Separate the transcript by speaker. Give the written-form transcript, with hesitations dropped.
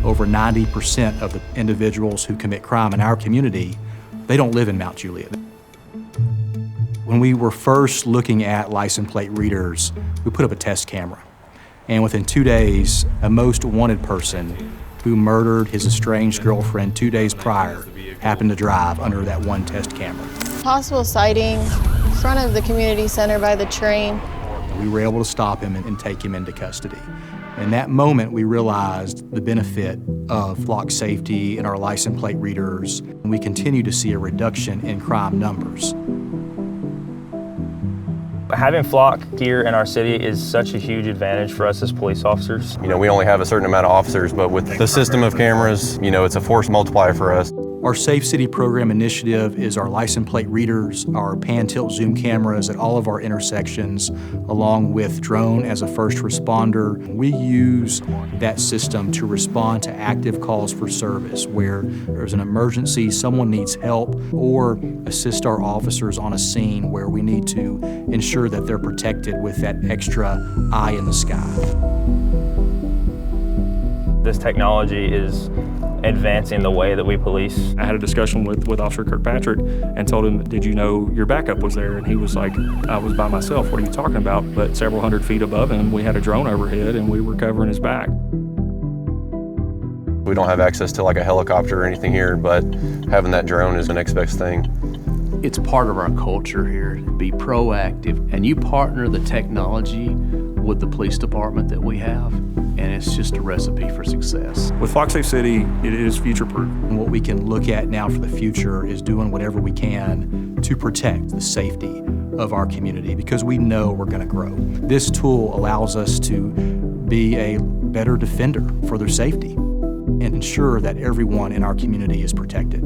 Speaker 1: over 90% of the individuals who commit crime in our community, they don't live in Mount Juliet. When we were first looking at license plate readers, we put up a test camera. And within 2 days, a most wanted person who murdered his estranged girlfriend 2 days prior happened to drive under that one test camera.
Speaker 2: Possible sighting in front of the community center by the train.
Speaker 1: We were able to stop him and take him into custody. In that moment, we realized the benefit of Flock safety and our license plate readers, and we continue to see a reduction in crime numbers.
Speaker 3: Having Flock here in our city is such a huge advantage for us as police officers.
Speaker 4: You know, we only have a certain amount of officers, but with the system of cameras, you know, it's a force multiplier for us.
Speaker 1: Our Safe City Program initiative is our license plate readers, our pan-tilt zoom cameras at all of our intersections, along with drone as a first responder. We use that system to respond to active calls for service where there's an emergency, someone needs help, or assist our officers on a scene where we need to ensure that they're protected with that extra eye in the sky.
Speaker 3: This technology is advancing the way that we police.
Speaker 5: I had a discussion with Officer Kirkpatrick and told him, did you know your backup was there? And he was like, I was by myself, what are you talking about? But several hundred feet above him, we had a drone overhead and we were covering his back.
Speaker 4: We don't have access to like a helicopter or anything here, but having that drone is the next best thing.
Speaker 6: It's part of our culture here to be proactive, and you partner the technology with the police department that we have, and it's just a recipe for success.
Speaker 5: With Flock Safe City, it is future-proof.
Speaker 1: And what we can look at now for the future is doing whatever we can to protect the safety of our community because we know we're going to grow. This tool allows us to be a better defender for their safety and ensure that everyone in our community is protected.